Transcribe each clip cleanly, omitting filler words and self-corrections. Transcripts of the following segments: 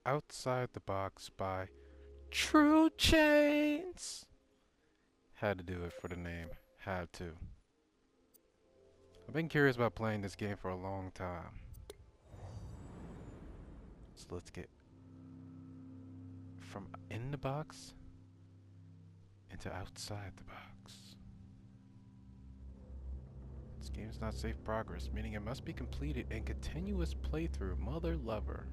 Outside the Box by True Chains. Had to do it for the name. Had to. I've been curious about playing this game for a long time. So let's get from in the box into outside the box. This game is not safe progress, meaning it must be completed in continuous playthrough. Mother lover.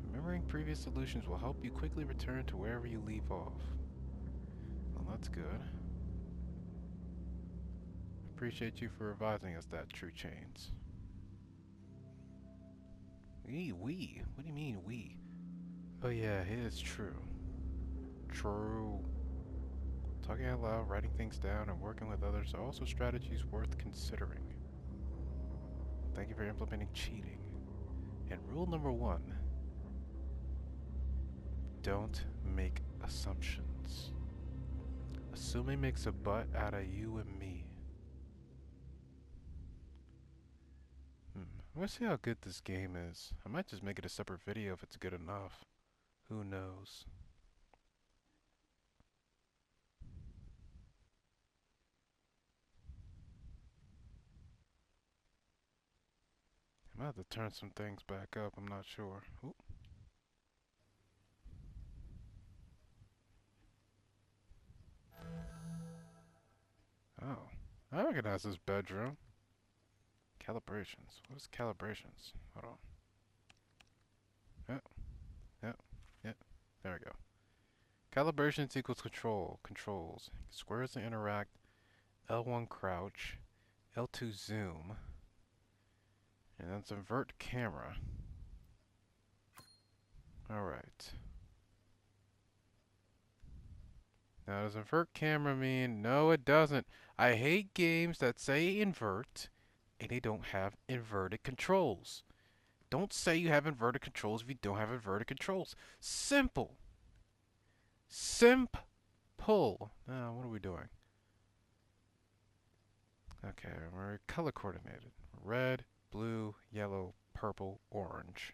Remembering previous solutions will help you quickly return to wherever you leave off. Well, that's good. Appreciate you for advising us that, True Chains. We? What do you mean, we? Oh yeah, it is true. True. Talking out loud, writing things down, and working with others are also strategies worth considering. Thank you for implementing cheating. And rule number 1. Don't make assumptions. Assuming makes a butt out of you and me. I'm gonna see how good this game is. I might just make it a separate video if it's good enough. Who knows? I might have to turn some things back up, I'm not sure. Ooh. Oh, I recognize this bedroom. Calibrations. What is calibrations? Hold on. Yep, yep, yep. There we go. Calibrations equals control. Controls. Squares to interact. L1 crouch. L2 zoom. And that's invert camera. Alright. Now does invert camera mean? No, it doesn't. I hate games that say invert and they don't have inverted controls. Don't say you have inverted controls if you don't have inverted controls. Simple. Simple. Now, what are we doing? Okay, we're color coordinated. Red, blue, yellow, purple, orange.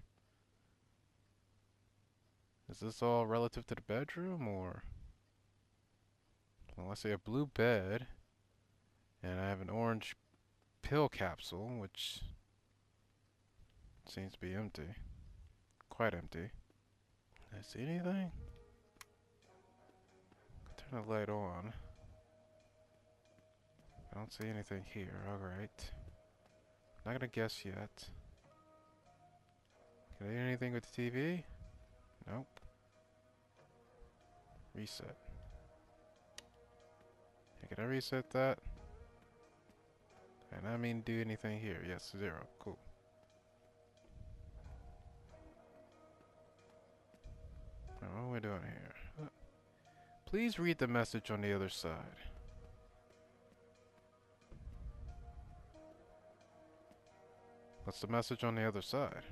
Is this all relative to the bedroom, or? Well, let's say a blue bed, and I have an orange pill capsule, which seems to be empty. Quite empty. Did I see anything? Turn the light on. I don't see anything here. Alright. Not gonna guess yet. Can I do anything with the TV? Nope. Reset. Hey, can I reset that? And I mean do anything here. Yes, 0. Cool. Now, what are we doing here? Please read the message on the other side. What's the message on the other side?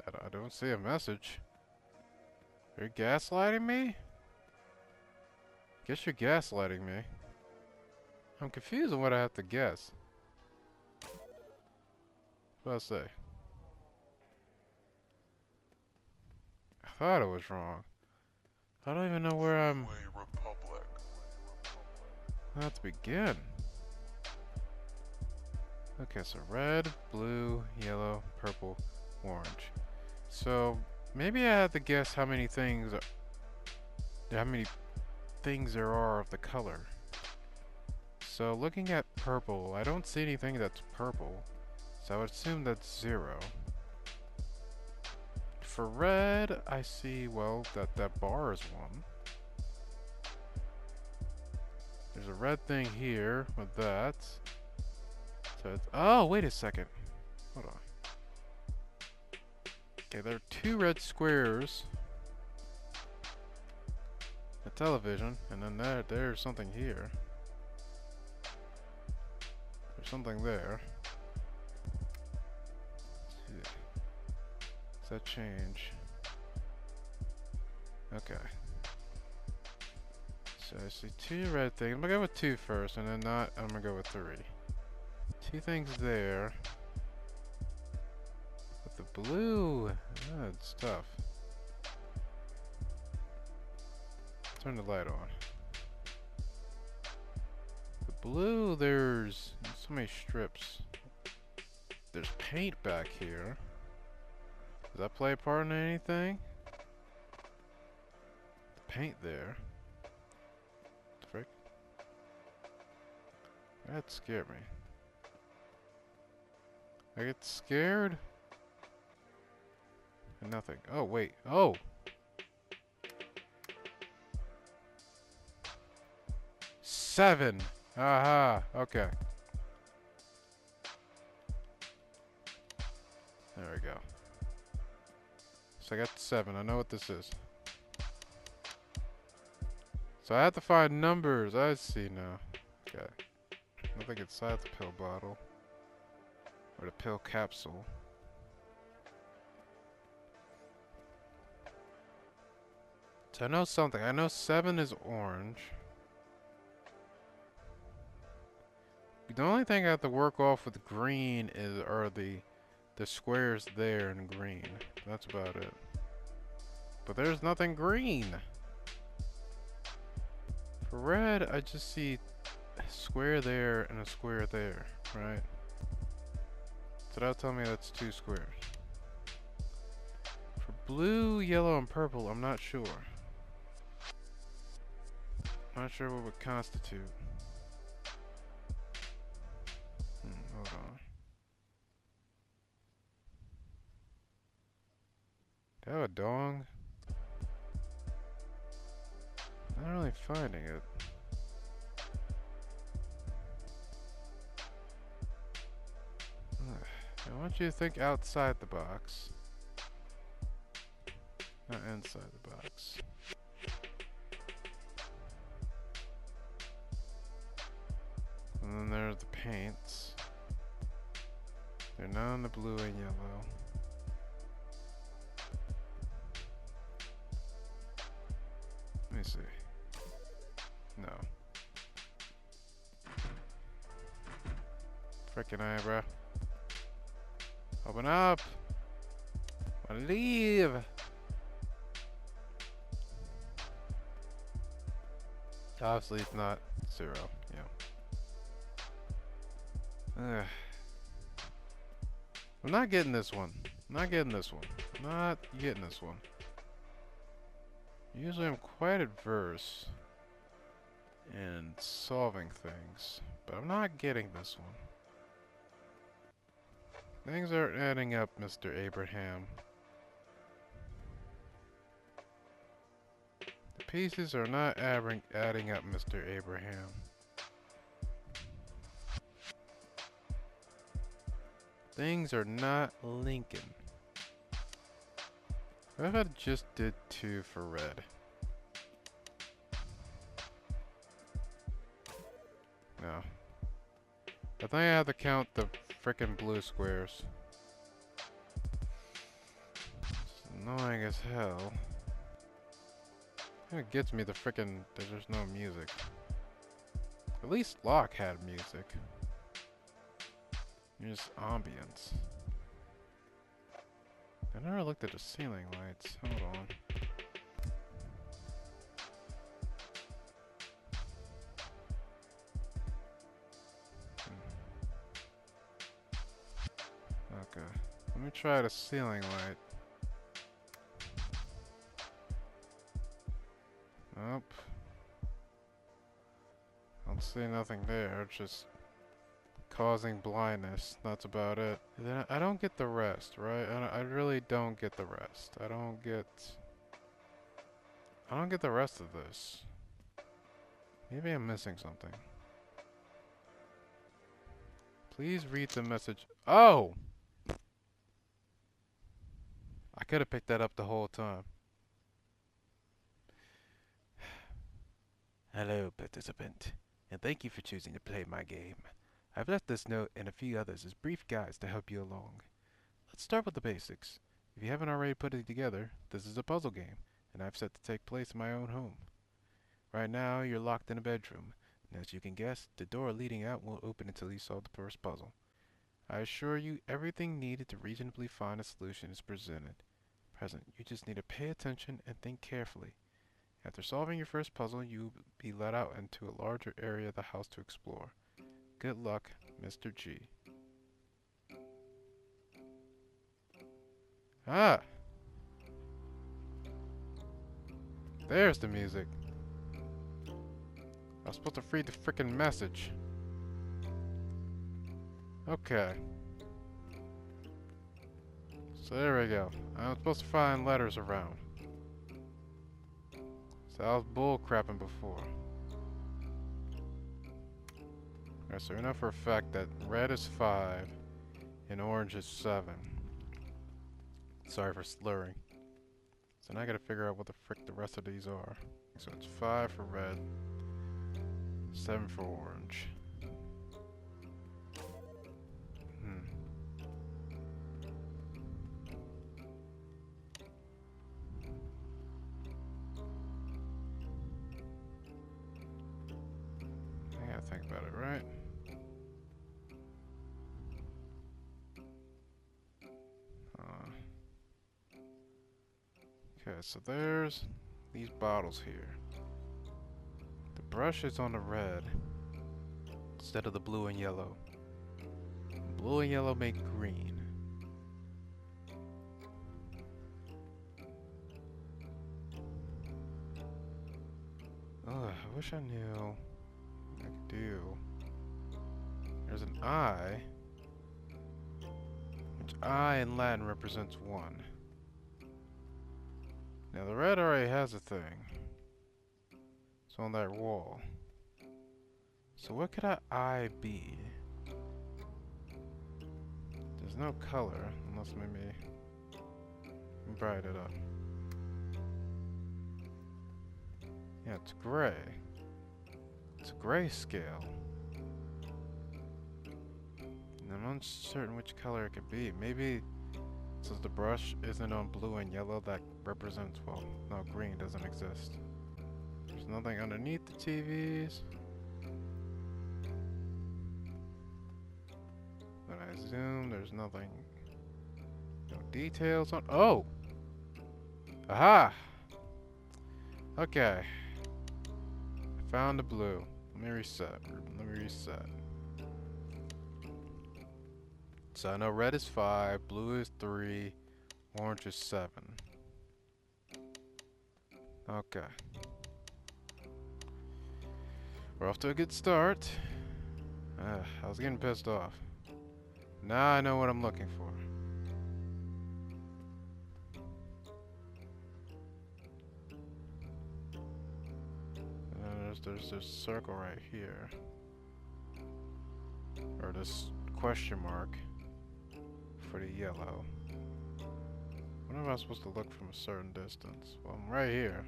I don't see a message. You're gaslighting me? Guess you're gaslighting me. I'm confused on what I have to guess. What do I say? I thought it was wrong. I don't even know where I'm... I have to begin. Okay, so red, blue, yellow, purple, orange. So maybe I have to guess how many things there are of the color. So looking at purple, I don't see anything that's purple. So I would assume that's 0. For red, I see, well, that bar is 1. There's a red thing here with that. So it's, oh, wait a second. Hold on. Okay, there are 2 red squares. A television, and then there's something here. There's something there. Does that change? Okay. So I see 2 red things. I'm gonna go with 2 first, and then I'm gonna go with 3. Two things there. But the blue, it's tough. Turn the light on. The blue, there's so many strips. There's paint back here. Does that play a part in anything? The paint there. Frick. That scared me. I get scared? And nothing. Oh, wait. Oh! Seven! Aha! Okay. There we go. So I got 7. I know what this is. So I have to find numbers. I see now. Okay. Nothing inside the pill bottle. Or the pill capsule. So I know something. I know 7 is orange. The only thing I have to work off with green are the squares there in green. That's about it. But there's nothing green. For red, I just see a square there and a square there, right? So that'll tell me that's 2 squares. For blue, yellow, and purple, I'm not sure. Not sure what would constitute. Hold on. Do I have a dong? Not really finding it. I want you to think outside the box. Not inside the box. And then there's the paints. They're not in the blue and yellow. Let me see. No. Frickin' eyebrow. Open up! Wanna leave! Obviously it's not 0, yeah. I'm not getting this one. Not getting this one. Not getting this one. Usually I'm quite adverse in solving things, but I'm not getting this one. Things aren't adding up, Mr. Abraham. The pieces are not adding up, Mr. Abraham. Things are not linking. What if I just did 2 for red? No. I think I have to count the frickin' blue squares. It's annoying as hell. It gets me the frickin' that there's no music. At least L.O.C.K had music. Just ambience. I never looked at the ceiling lights. Hold on. Okay. Let me try the ceiling light. Nope. Don't see nothing there. Just causing blindness. That's about it. Then I don't get the rest, right? I really don't get the rest. I don't get the rest of this. Maybe I'm missing something. Please read the message. Oh! I could have picked that up the whole time. Hello, participant, and thank you for choosing to play my game. I've left this note and a few others as brief guides to help you along. Let's start with the basics. If you haven't already put it together, this is a puzzle game, and I've set to take place in my own home. Right now, you're locked in a bedroom, and as you can guess, the door leading out won't open until you solve the first puzzle. I assure you, everything needed to reasonably find a solution is present. You just need to pay attention and think carefully. After solving your first puzzle, you'll be let out into a larger area of the house to explore. Good luck, Mr. G. Ah! There's the music. I was supposed to read the frickin' message. Okay. So there we go. I'm supposed to find letters around. So I was bullcrapping before. Alright, so we know for a fact that red is 5 and orange is 7. Sorry for slurring. So now I gotta figure out what the frick the rest of these are. So it's 5 for red, 7 for orange. I gotta think about it, right? Okay, so there's these bottles here. The brush is on the red instead of the blue and yellow. Blue and yellow make green. Ugh, I wish I knew what I could do. There's an I, which I in Latin represents 1. Now the red already has a thing. It's on that wall. So what could I be? There's no color, unless maybe brighten it up. Yeah, it's gray. It's a grayscale. And I'm uncertain which color it could be. Maybe since the brush isn't on blue and yellow, that represents, well, no, green doesn't exist. There's nothing underneath the TVs. When I zoom, there's nothing. No details on. Oh! Aha! Okay. I found the blue. Let me reset. So I know red is 5, blue is 3, orange is 7. Okay. We're off to a good start. I was getting pissed off. Now I know what I'm looking for. And there's this circle right here. Or this question mark for the yellow. When am I supposed to look from a certain distance? Well, I'm right here.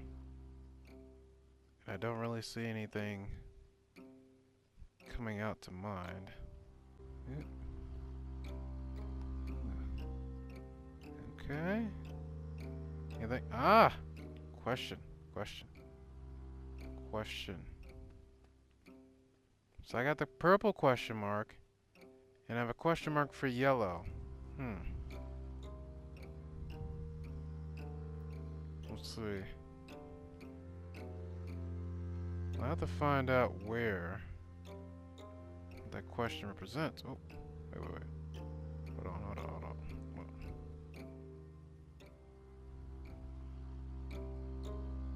I don't really see anything coming out to mind. Okay. Anything? Ah! Question. So I got the purple question mark, and I have a question mark for yellow. Let's see. I have to find out where that question represents. Oh, wait. Hold on.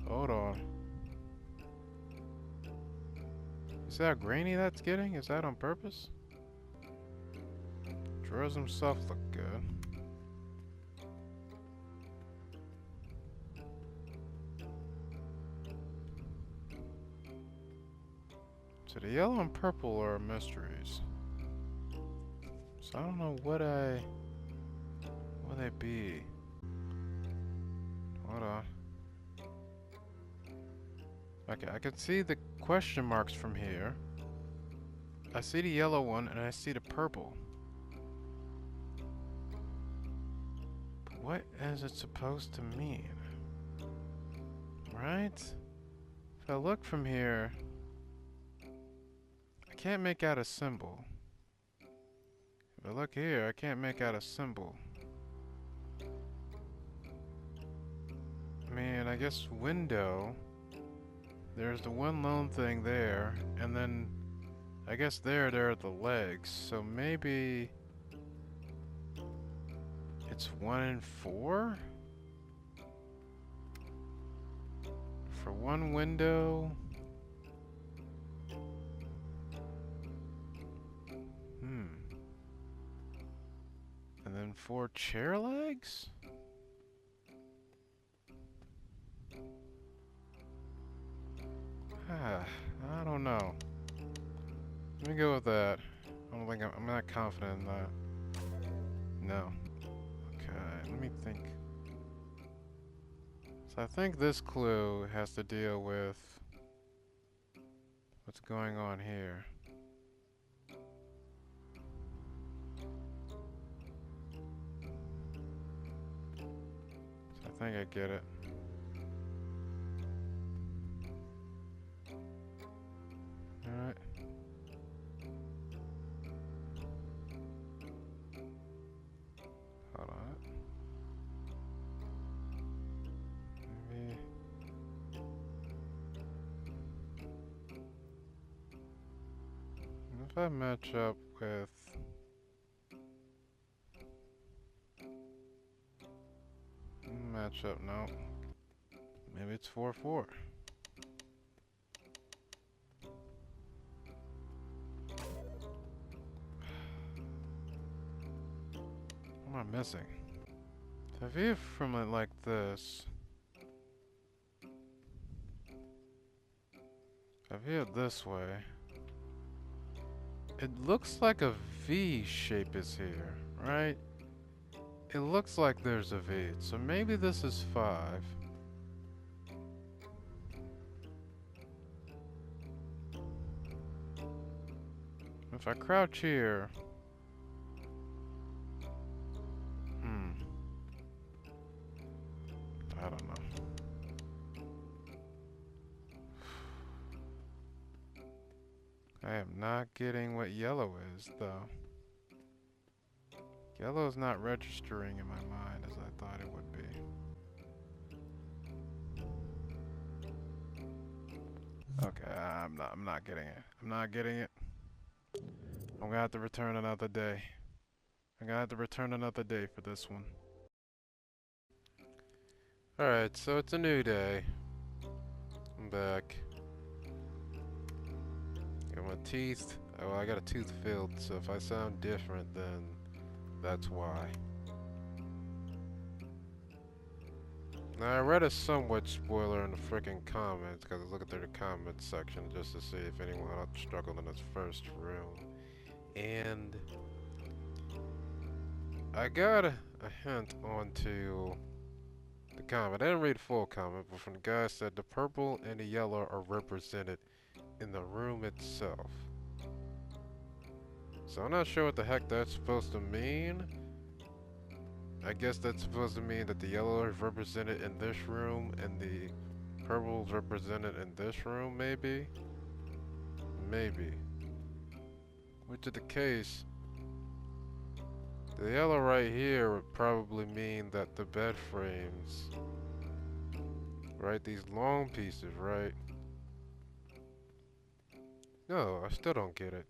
Hold on. You see how grainy that's getting? Is that on purpose? Drawers themselves look good. So the yellow and purple are mysteries. So I don't know what they be. Hold on. Okay, I can see the question marks from here. I see the yellow one and I see the purple. But what is it supposed to mean? Right? If I look from here, I can't make out a symbol. But look here, I can't make out a symbol. I mean, I guess window. There's the one lone thing there, and then I guess there are the legs. So maybe it's 1 and 4? For one window? And then 4 chair legs? I don't know. Let me go with that. I don't think I'm not confident in that. No. Okay, let me think. So I think this clue has to deal with what's going on here. So I think I get it. Alright. Hold on. Maybe. If I match up with matchup, no. Maybe it's 4-4. What am I missing? So if you from it like this, if I view it this way, it looks like a V shape is here, right? It looks like there's a V, so maybe this is 5. If I crouch here, I don't know. I am not getting what yellow is, though. Yellow is not registering in my mind as I thought it would be. Okay, I'm not getting it. I'm not getting it. I'm gonna have to return another day. I'm gonna have to return another day for this one. Alright, so it's a new day. I'm back. Got my teeth. Oh, I got a tooth filled, so if I sound different, then that's why. Now, I read a somewhat spoiler in the freaking comments, because I looked through the comments section just to see if anyone else struggled in this first room. And I got a hint onto the comment. I didn't read the full comment, but from the guy said the purple and the yellow are represented in the room itself. So I'm not sure what the heck that's supposed to mean. I guess that's supposed to mean that the yellow is represented in this room and the purple is represented in this room, maybe? Maybe. Which is the case, the yellow right here would probably mean that the bed frames, right, these long pieces, right? No, I still don't get it.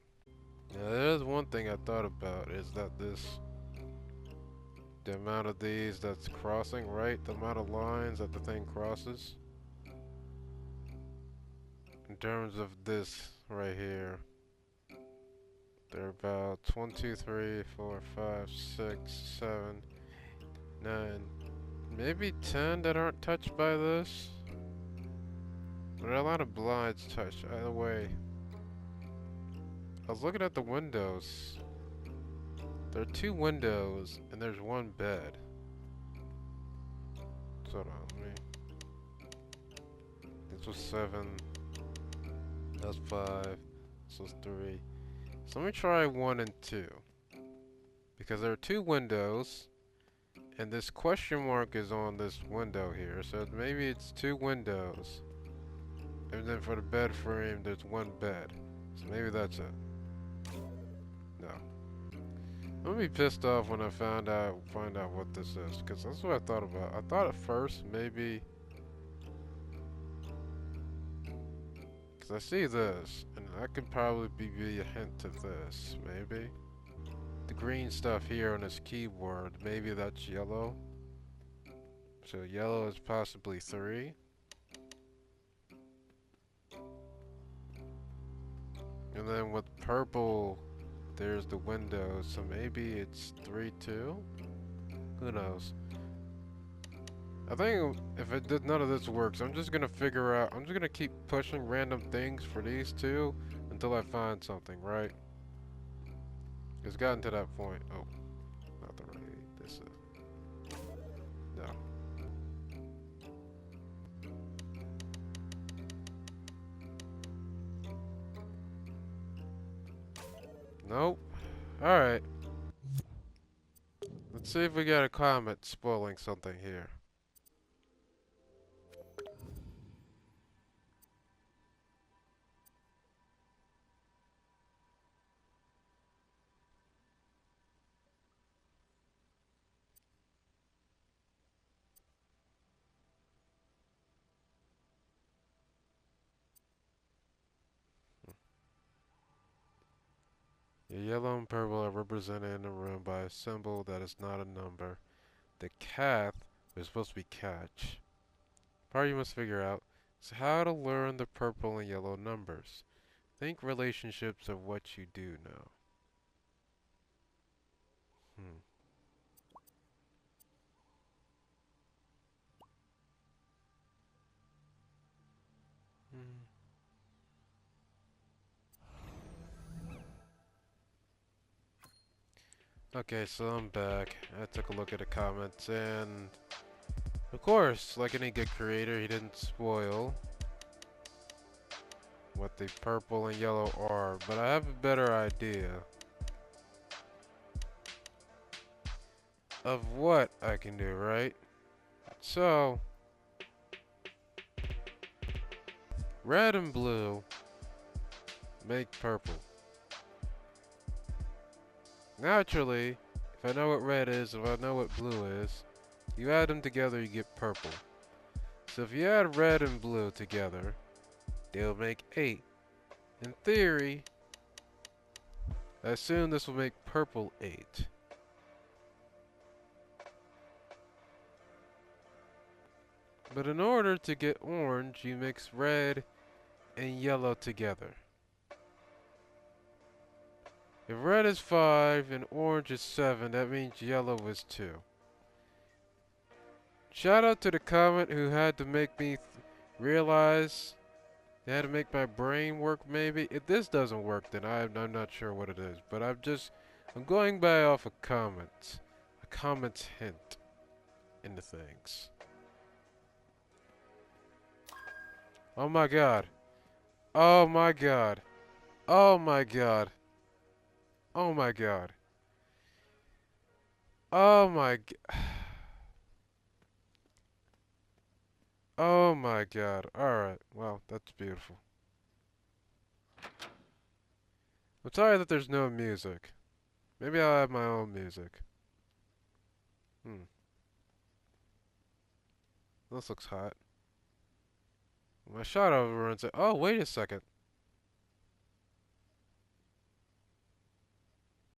Now, there's one thing I thought about, is that the amount of these that's crossing, right? The amount of lines that the thing crosses. In terms of this right here, there are about 1, 2, 3, 4, 5, 6, 7, 9, maybe 10 that aren't touched by this. There are a lot of blinds touched. Either way, I was looking at the windows. There are 2 windows and there's 1 bed. So hold on, this was 7. That was 5. This was 3. So let me try 1 and 2. Because there are 2 windows, and this question mark is on this window here. So maybe it's 2 windows. And then for the bed frame, there's 1 bed. So maybe that's it. No. I'm gonna be pissed off when I find out what this is, because that's what I thought about. I thought at first maybe, because I see this, and that could probably be a hint to this, maybe. The green stuff here on this keyboard, maybe that's yellow. So yellow is possibly 3. And then with purple, there's the window, so maybe it's 3 too? Who knows? I think if it did none of this works, I'm just gonna figure out, I'm just gonna keep pushing random things for these two until I find something, right? It's gotten to that point. Oh, not the right. This is, no. Nope. Alright. Let's see if we got a comment spoiling something here. The yellow and purple are represented in the room by a symbol that is not a number. The cath is supposed to be catch. Part you must figure out is how to learn the purple and yellow numbers. Think relationships of what you do know. Hmm. Hmm. Okay, so I'm back. I took a look at the comments, and of course, like any good creator, he didn't spoil what the purple and yellow are, but I have a better idea of what I can do, right? So, red and blue make purple. Naturally, if I know what red is, if I know what blue is, you add them together, you get purple. So if you add red and blue together, they'll make 8. In theory, I assume this will make purple 8. But in order to get orange, you mix red and yellow together. If red is 5 and orange is 7, that means yellow is 2. Shout out to the comment who had to make me realize they had to make my brain work maybe. If this doesn't work, then I'm not sure what it is. But I'm going by off a comment. A comment's hint into things. Oh my god. Oh my god. Oh my god. Oh my god. Oh my god. Oh my god. Alright. Well, that's beautiful. I'm sorry that there's no music. Maybe I'll have my own music. Hmm. This looks hot. My shot over and say, oh, wait a second.